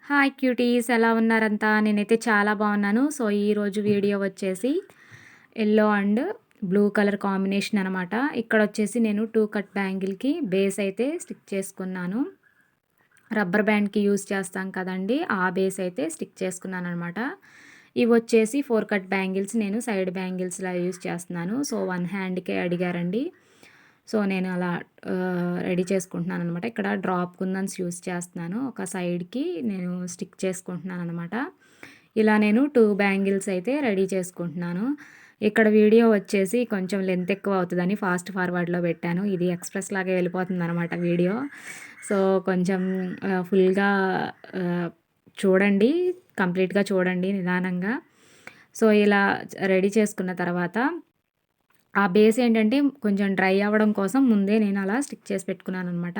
Hi cuties, ఎలా ఉన్నారంతా? నేనైతే చాలా బాగున్నాను. సో, ఈరోజు వీడియో వచ్చేసి yellow and blue colour combination అనమాట. ఇక్కడ వచ్చేసి నేను 2 కట్ బ్యాంగిల్‌కి బేస్ అయితే స్టిక్ చేసుకున్నాను. రబ్బర్ బ్యాండ్‌కి యూజ్ చేస్తాం కదండీ! ఆ బేస్ అయితే స్టిక్ చేసుకున్నాననమాట. ఇవి వచ్చేసి 4 కట్ బ్యాంగిల్స్ నేను సైడ్ బ్యాంగిల్స్‌లా యూజ్ చేస్తున్నాను. సో, 1 హ్యాండ్‌కే అడిగారండి. సో, నేను అలా రెడీ చేసుకుంటున్నాననమాట. ఇక్కడ డ్రాప్ కుందన్స్ యూజ్ చేస్తున్నాను. ఒక సైడ్‌కి నేను స్టిక్ చేసుకుంటున్నాననమాట. ఇలా నేను 2 బ్యాంగిల్స్ అయితే రెడీ చేసుకుంటున్నాను. ఇక్కడ వీడియో వచ్చేసి కొంచెం లెంత్ ఎక్కువ అవుతదని ఫాస్ట్ ఫార్వర్డ్‌లో పెట్టాను. ఇది ఎక్స్‌ప్రెస్ లాగే వెళ్ళిపోతుందనమాట వీడియో. సో, కొంచెం ఫుల్‌గా ఆహ్, చూడండి. కంప్లీట్‌గా చూడండి నిదానంగా. సో, ఇలా రెడీ చేసుకున్న తర్వాత ఆ బేస్ ఏంటంటే కొంచెం డ్రై అవ్వడం కోసం ముందే నేను అలా స్టిక్ చేసి పెట్టుకున్నాననమాట.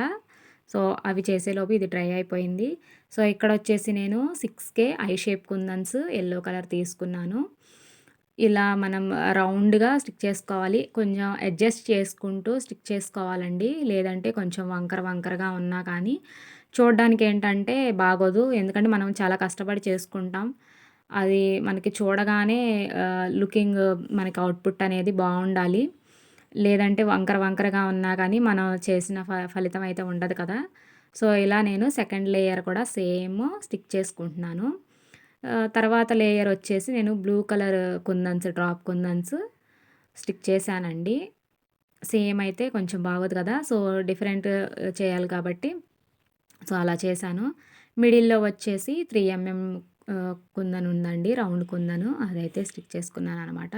సో, అవి చేసేలోపు ఇది డ్రై అయిపోయింది. సో, ఇక్కడొచ్చేసి నేను 6 I shape kundans yellow colour తీసుకున్నాను. ఇలా మనం రౌండ్‌గా స్టిక్ చేసుకోవాలి. కొంచెం అడ్జస్ట్ చేసుకుంటూ స్టిక్ చేసుకోవాలండి. లేదంటే కొంచెం వంకర వంకరగా ఉన్నా కానీ చూడ్డానికేంటంటే బాగోదు. ఎందుకంటే మనం చాలా కష్టపడి చేసుకుంటాం. అది మనకి చూడగానే లుకింగ్ మనకి అవుట్‌పుట్ అనేది బావుండాలి. లేదంటే వంకర వంకరగా ఉన్నా కానీ మనం చేసిన ఫలితం అయితే ఉండదు కదా! సో, ఇలా నేను సెకండ్ లేయర్ కూడా సేమ్ స్టిక్ చేసుకుంటున్నాను. తర్వాత లేయర్ వచ్చేసి నేను బ్లూ కలర్ కుందన్స్, డ్రాప్ కుందన్స్ స్టిక్ చేశానండి. సేమ్ అయితే కొంచెం బాగోదు కదా! సో, డిఫరెంట్ చేయాలి కాబట్టి సో, అలా చేశాను. మిడిల్‌లో వచ్చేసి 3 కుందన్ ఉందండి. రౌండ్ కుందను. అదైతే స్టిక్ చేసుకున్నాననమాట.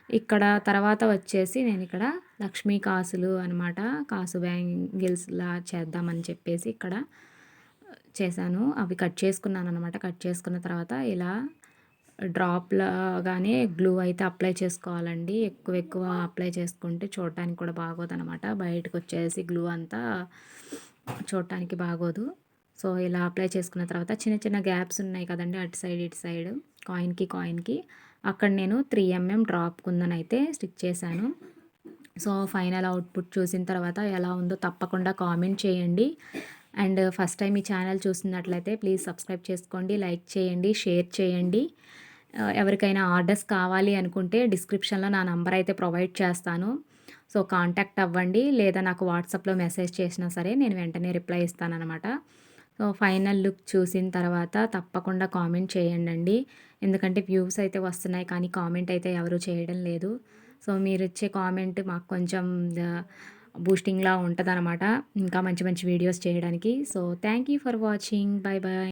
ఇక్కడ తర్వాత వచ్చేసి నేనిక్కడ లక్ష్మీ కాసులు అనమాట. కాసు బ్యాంగిల్స్‌లా చేద్దామని చెప్పేసి ఇక్కడ చేశాను. అవి కట్ చేసుకున్నాననమాట. కట్ చేసుకున్న తర్వాత ఇలా డ్రాప్ లాగానే గ్లూ అయితే అప్లై చేసుకోవాలండి. ఎక్కువ ఎక్కువ అప్లై చేసుకుంటే చూడటానికి కూడా బాగోదనమాట. బయటకొచ్చేసి గ్లూ అంతా చూడటానికి బాగోదు. సో, ఇలా అప్లై చేసుకున్న తర్వాత చిన్న చిన్న గ్యాప్స్ ఉన్నాయి కదండీ! అటు సైడ్, ఇటు సైడ్ కాయిన్‌కి అక్కడ నేను 3 డ్రాప్ కుందనయితే స్టిక్ చేశాను. సో, ఫైనల్ అవుట్‌పుట్ చూసిన తర్వాత ఎలా ఉందో తప్పకుండా కామెంట్ చేయండి. అండ్ ఫస్ట్ టైం ఈ ఛానల్ చూస్తున్నట్లయితే ప్లీజ్ సబ్స్క్రైబ్ చేసుకోండి, లైక్ చేయండి, షేర్ చేయండి. ఎవరికైనా ఆర్డర్స్ కావాలి అనుకుంటే డిస్క్రిప్షన్‌లో నా నంబర్ అయితే ప్రొవైడ్ చేస్తాను. సో, కాంటాక్ట్ అవ్వండి. లేదా నాకు వాట్సాప్‌లో మెసేజ్ చేసినా సరే నేను వెంటనే రిప్లై ఇస్తాననమాట. సో, ఫైనల్ లుక్ చూసిన తర్వాత తప్పకుండా కామెంట్ చేయండండి. ఎందుకంటే వ్యూస్ అయితే వస్తున్నాయి కానీ కామెంట్ అయితే ఎవరు చేయడం లేదు. సో, మీరిచ్చే కామెంట్ మాకు కొంచెం బూస్టింగ్‌లా ఉంటదనమాట. ఇంకా మంచి మంచి వీడియోస్ చేయడానికి. So, thank you for watching. By by.